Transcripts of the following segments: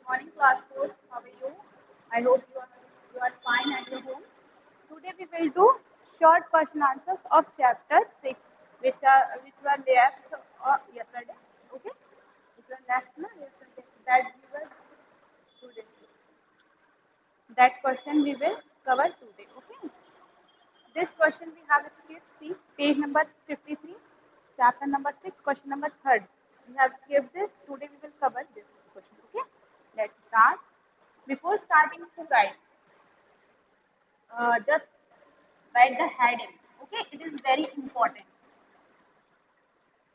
Morning class course. How are you? I hope you are fine at your home. Today we will do short question answers of chapter 6 which were left yesterday. Okay? Which were left na yesterday that we were today. That question we will cover today. Okay? This question we have skipped. See page number 53, chapter number 6, question number 3. We have skipped this. Today we will cover this question. Okay? Let's start. Before starting to write, just write the heading. Okay? It is very important.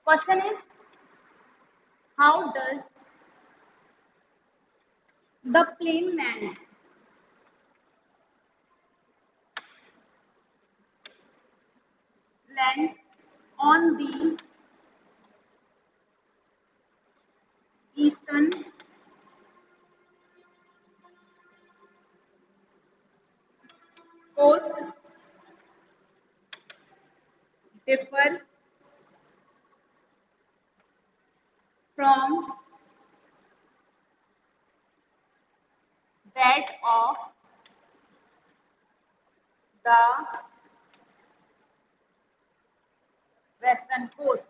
Question is, how does the plane land on the eastern coast differ from that of the western coast?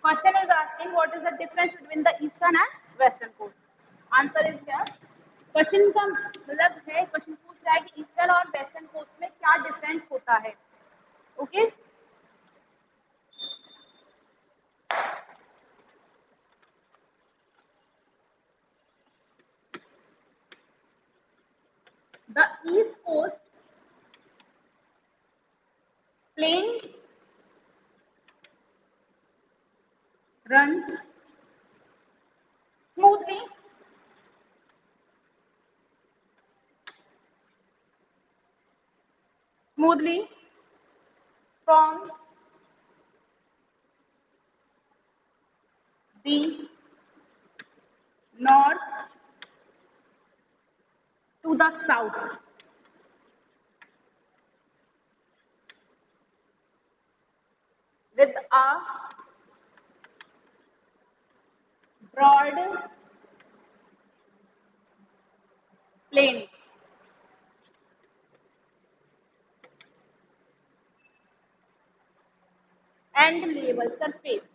Question is asking what is the difference between the eastern and western coast. Answer is क्या? Question का मतलब है, question पूछ रहा है कि eastern और western coast में क्या डिफरेंस होता है. Okay. The east coast plain runs smoothly from the north to the south with a broad plain and level surface.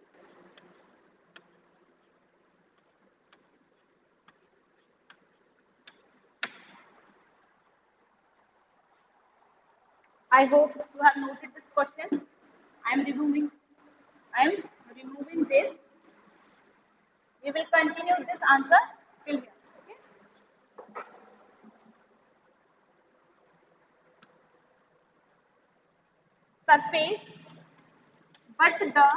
I hope you have noted this question. I am removing this. We will continue this answer till here. Okay? Surface, but the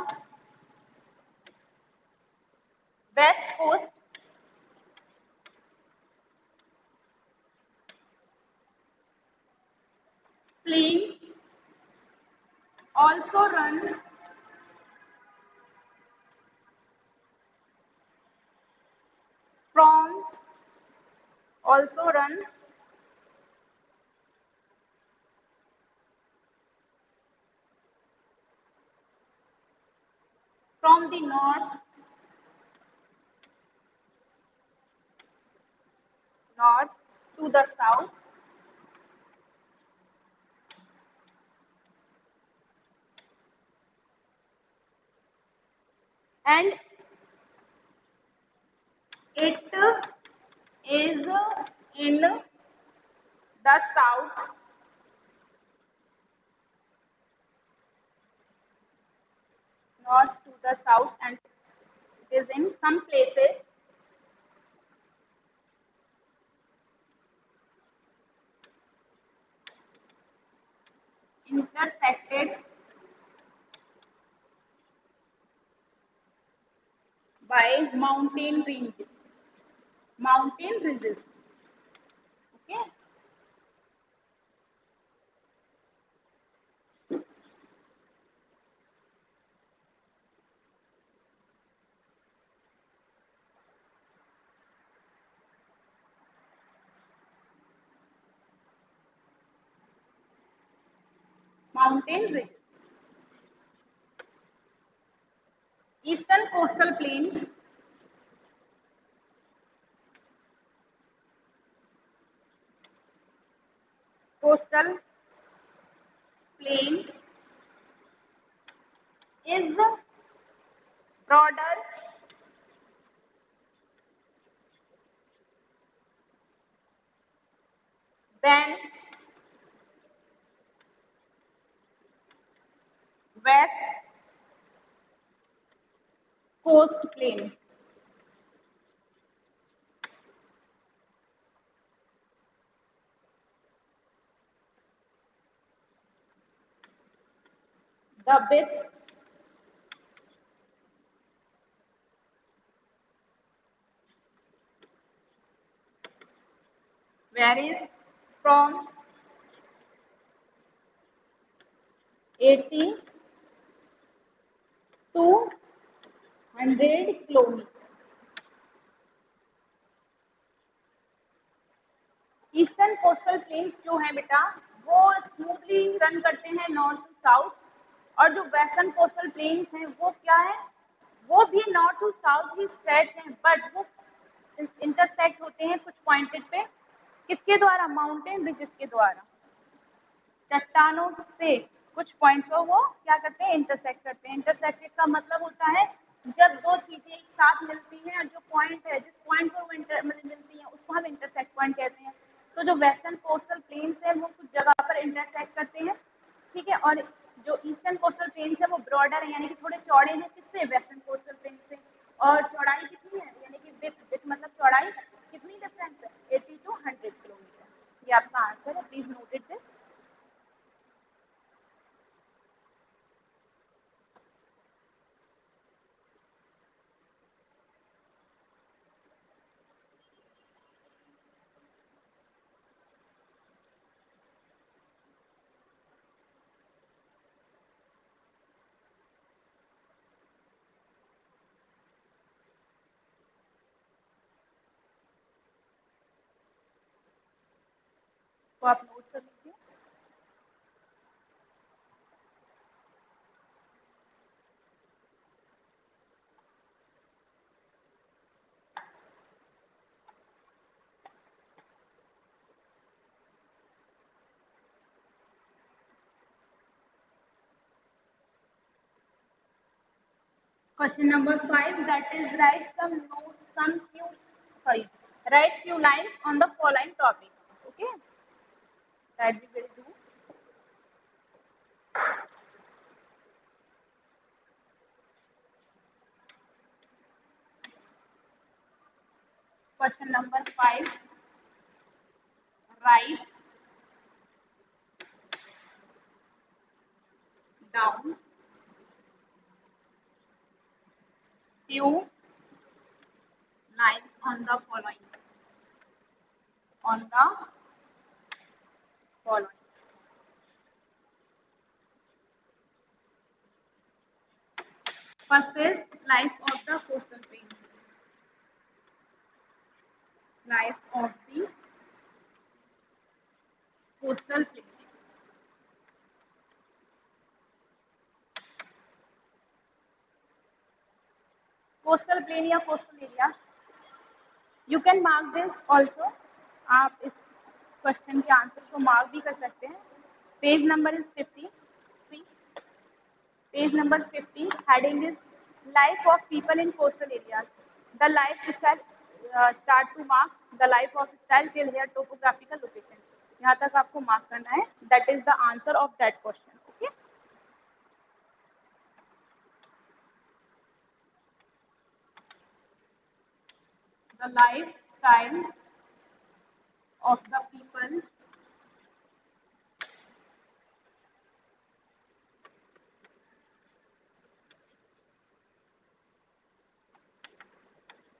west coast plain also runs from also runs from the north to the south and it is in the south north to the south and it is in some places intersected by mountain ridges. Okay. Mountain ridges. Eastern coastal plane coastal plain is broader than west coast plain. The width varies from 80 to 100 kilometers. Eastern coastal planes जो है बेटा वो smoothly run करते हैं north to south, और जो western coastal planes हैं वो क्या है, वो भी नॉर्थ टू साउथ ही स्ट्रेच हैं, बट वो इंटरसेक्ट होते हैं कुछ पॉइंटेड पे, किसके द्वारा, माउंटेन रिजेस के द्वारा, चट्टानों से कुछ पॉइंट्स को वो क्या करते हैं, इंटरसेक्ट करते हैं। इंटरसेक्टेड का मतलब होता है जब दो चीजें एक साथ मिलती हैं और जो पॉइंट है जिस पॉइंट पर वो मिलती हैं उसको हम इंटरसेक्ट पॉइंट कहते हैं। तो जो वेस्टर्न कोस्टल प्लेन्स है वो कुछ जगह पर इंटरसेक्ट करते हैं, ठीक है, और जो ईस्टर्न कोस्टल प्लेन्स है वो ब्रॉडर है, यानी कि थोड़े चौड़े हैं, किससे, वेस्टर्न कोस्टल प्लेन से। और चौड़ाई कितनी है, यानी कि विड्थ मतलब चौड़ाई कितनी डिफरेंस है, 80 to 100 किलोमीटर। ये आपका आंसर है, प्लीज नोट इट दिस। तो आप नोट कर लीजिए। Question number 5, that is write some notes, write few lines on the following topic. Okay, that we will do. Question number 5, write down few lines on the following. On the following. First is life of the coastal plain. Life of the coastal plain. Coastal plain या coastal area. You can mark this also. आप इस question के answer को mark भी कर सकते हैं। Page number is 53। Page number 50, heading is Life of People in Coastal Areas. The life itself start to mark the life of style till their topographical location. यहाँ तक आपको मार्क करना है. That is the answer of that question. Okay. The lifestyle of the people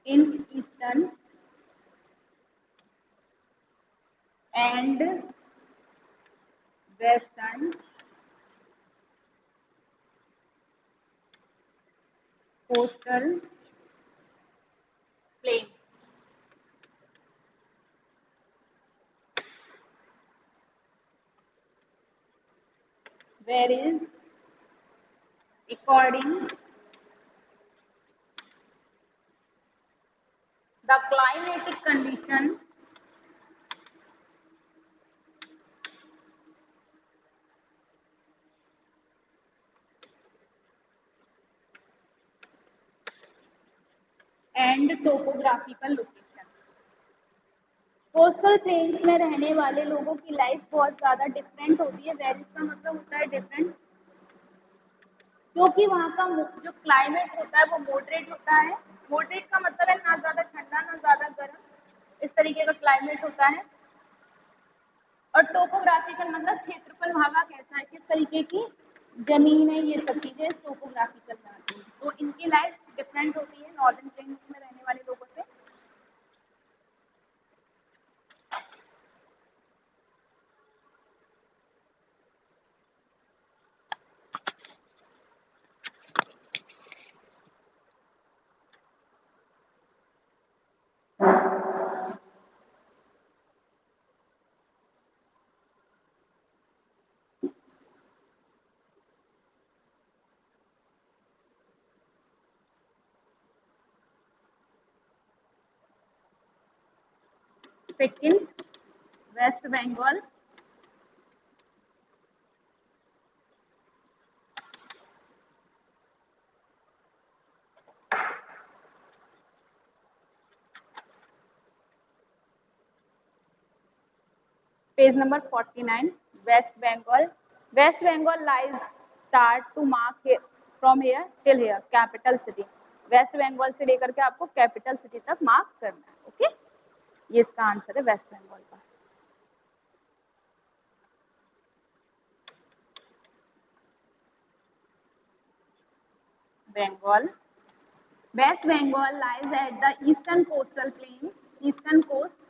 in eastern and western coastal plain varies according The climatic condition and topographical location. Coastal planes में रहने वाले लोगों की लाइफ बहुत ज़्यादा different होती है। Where इसका मतलब होता है डिफरेंट, क्योंकि वहाँ का जो क्लाइमेट होता है वो मॉडरेट होता है। मॉडरेट का मतलब है ना ज़्यादा ठंडा ना ज़्यादा गर्म, इस तरीके का क्लाइमेट होता है। और टोपोग्राफिकल मतलब क्षेत्रफल वहाँ का कैसा है, किस तरीके की जमीन है, ये सब चीज़ें टोपोग्राफिकल में आती है। तो इनकी लाइफ डिफरेंट होती है नॉर्दर्न प्लेन्स में रहने वाले लोगों से। Sikkim, West Bengal, page number 49, West Bengal. West Bengal lies start to mark from here till here capital city. West Bengal से लेकर के आपको कैपिटल सिटी तक मार्क करना है। ओके, ये इसका आंसर है वेस्ट बंगाल का। Bengal, West Bengal lies at the eastern coastal plain, eastern coast.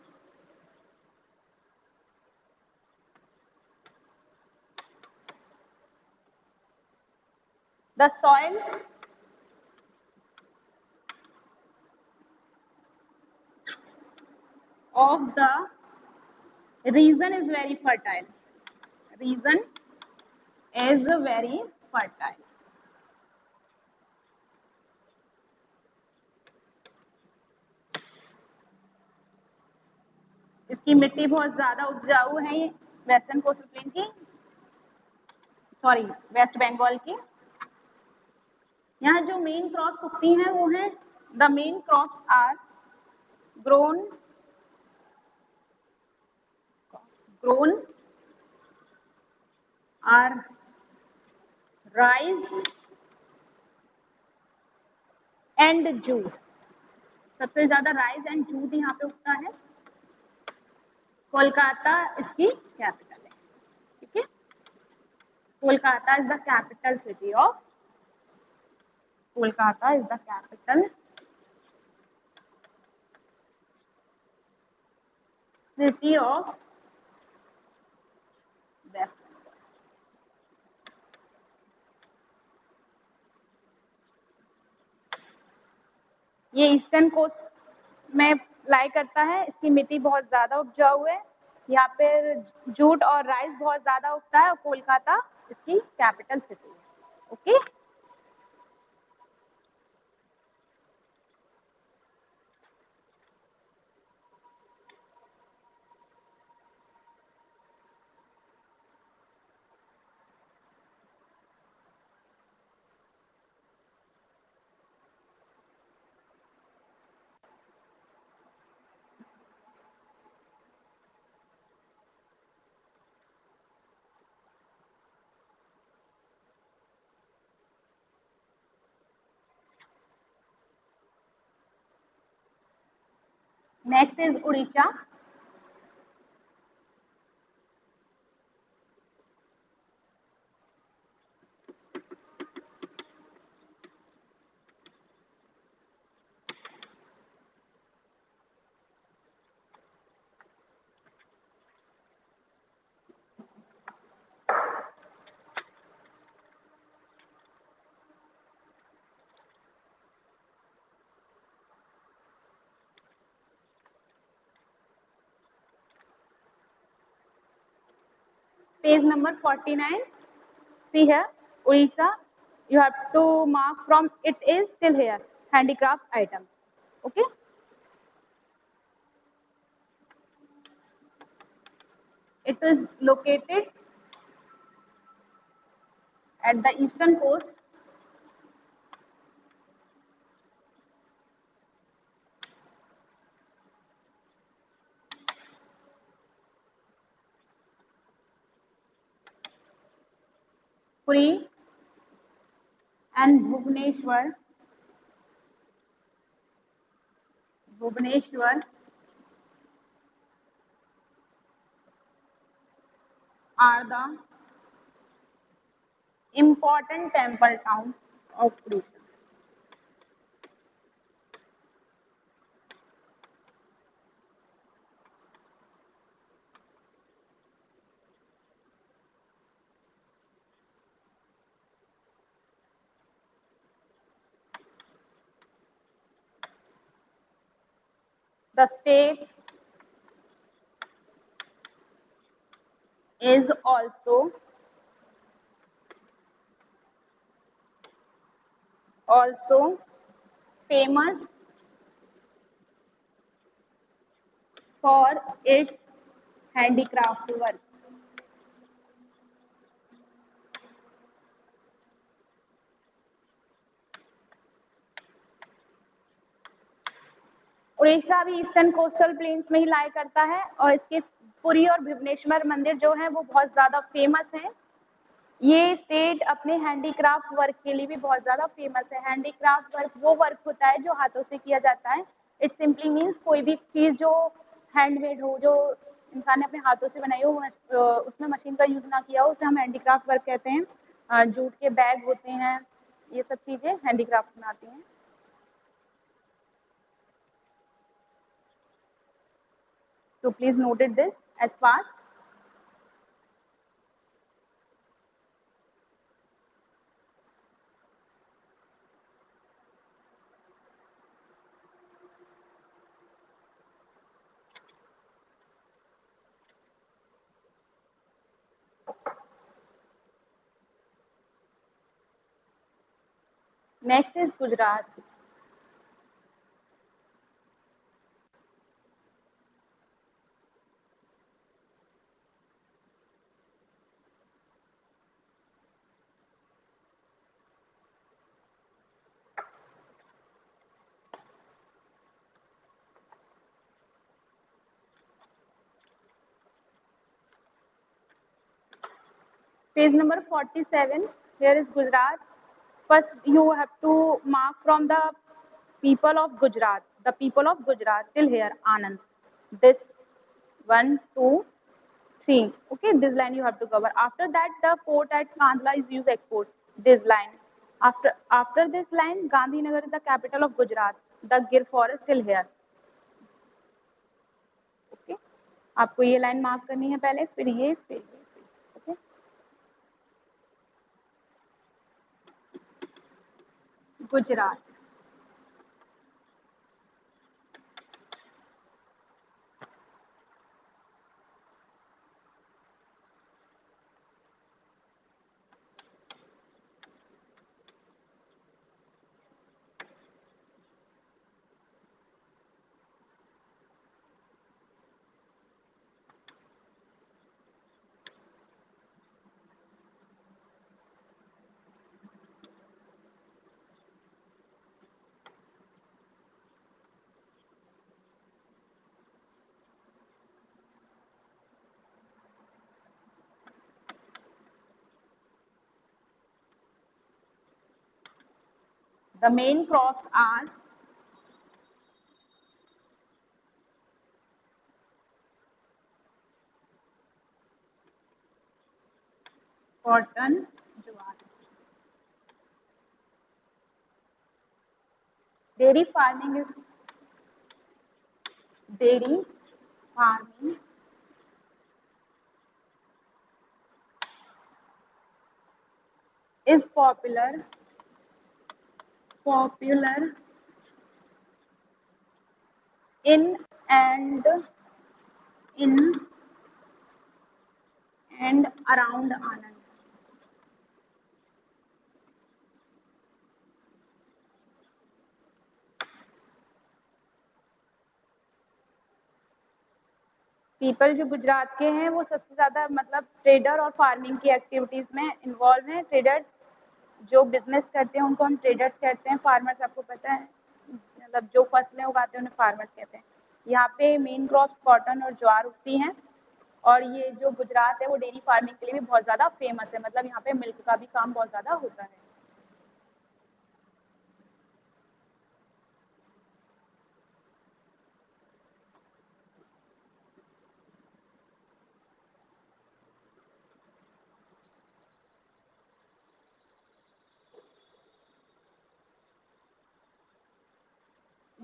The soil of the region is very fertile. Region is very fertile. इसकी मिट्टी बहुत ज्यादा उपजाऊ है, ये वेस्टर्न कोस्टल प्लेन की, सॉरी वेस्ट बंगाल की। यहाँ जो मेन क्रॉप्स उगती हैं वो है, the main crops are grown are rice and jute. सबसे ज्यादा राइस एंड जूट यहाँ पे उगता है। कोलकाता इसकी कैपिटल है। ठीक है, Kolkata is the capital city of, Kolkata is the capital city of West. ये ईस्टर्न कोस्ट में लाई करता है, इसकी मिट्टी बहुत ज़्यादा उपजाऊ है, यहाँ पे जूट और राइस बहुत ज़्यादा उगता है और कोलकाता इसकी कैपिटल सिटी है। Okay, next is Orissa. Page number 49, see here, Odisha, you have to mark from it is till here handicraft item. Okay, It is located at the eastern coast. Puri and Bhubaneswar are the important temple towns of Odisha. The state is also famous for its handicraft work. Orissa भी eastern coastal planes में ही लाई करता है और इसके पुरी और भुवनेश्वर मंदिर जो है वो बहुत ज्यादा फेमस है। ये स्टेट अपने हैंडीक्राफ्ट वर्क के लिए भी बहुत ज्यादा फेमस है। हैंडीक्राफ्ट वर्क वो वर्क होता है जो हाथों से किया जाता है। इट सिंपली मीन्स कोई भी चीज जो हैंडमेड हो, जो इंसान ने अपने हाथों से बनाई हो, उसमें मशीन का यूज ना किया हो, उसे हम हैंडीक्राफ्ट वर्क कहते हैं। जूट के बैग होते हैं, ये सब चीजें हैंडीक्राफ्ट में आती हैं। So please noted this as fast. Next is Gujarat. Page number 47. Here is Gujarat. First, you have to mark from the people of Gujarat. The people of Gujarat till here, Anand. This 1, 2, 3. Okay, this line you have to cover. After that, the fort at Kandla is used export. This line. After this line, Gandhinagar is the capital of Gujarat. The Gir forest till here. Okay. आपको ये line mark करनी है पहले, फिर ये, फिर ये. Okay. Gujarat. The main crops are cotton, jowar. Dairy farming is dairy farming is popular in and in and around Anand. People जो गुजरात के हैं वो सबसे ज़्यादा मतलब ट्रेडर और फार्मिंग की एक्टिविटीज़ में इन्वॉल्व हैं। ट्रेडर्स जो बिजनेस करते हैं उनको हम ट्रेडर्स कहते हैं। फार्मर्स आपको पता है मतलब जो फसलें उगाते हैं उन्हें फार्मर्स कहते हैं। यहाँ पे मेन क्रॉप्स कॉटन और ज्वार उगती हैं और ये जो गुजरात है वो डेयरी फार्मिंग के लिए भी बहुत ज़्यादा फेमस है। मतलब यहाँ पे मिल्क का भी काम बहुत ज़्यादा होता है।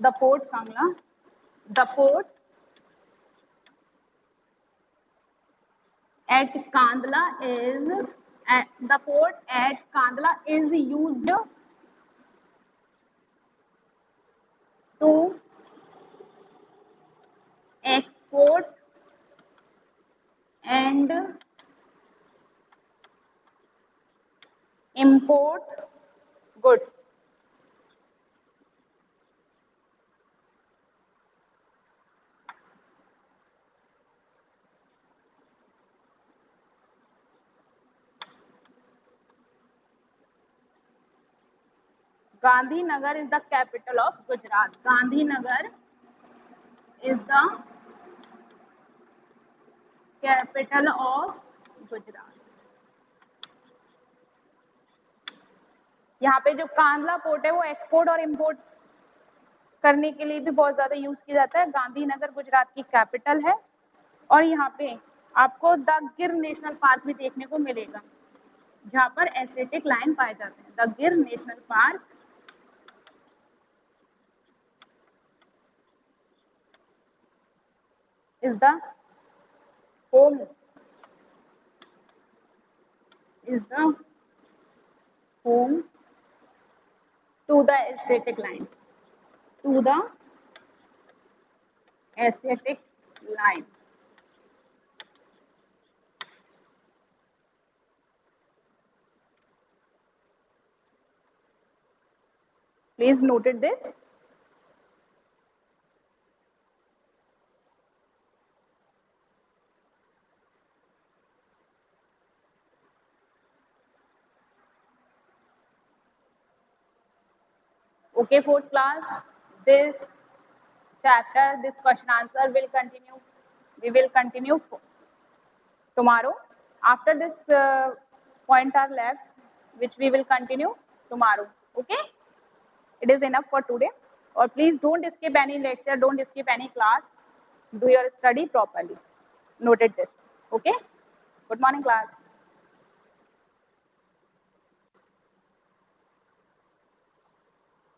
The port Kangla. The port at Kandla is the port at Kandla is used to export and import goods. Gandhinagar is the capital of Gujarat. Gandhinagar is the capital of Gujarat. यहाँ पे जो Kandla port है वो export और import करने के लिए भी बहुत ज़्यादा यूज़ किया जाता है। गांधीनगर गुजरात की कैपिटल है और यहाँ पे आपको द गिर नेशनल पार्क भी देखने को मिलेगा जहाँ पर एस्थेटिक लाइन पाए जाते हैं। द गिर national park is the home is the home to the aesthetic line to the aesthetic line. Please noted this. Okay, fourth class, this chapter, this question answer will continue. We will continue tomorrow. After this point are left, which we will continue tomorrow. Okay, it is enough for today. Or please don't skip any lecture, don't skip any class. Do your study properly. Noted this. Okay. Good morning, class.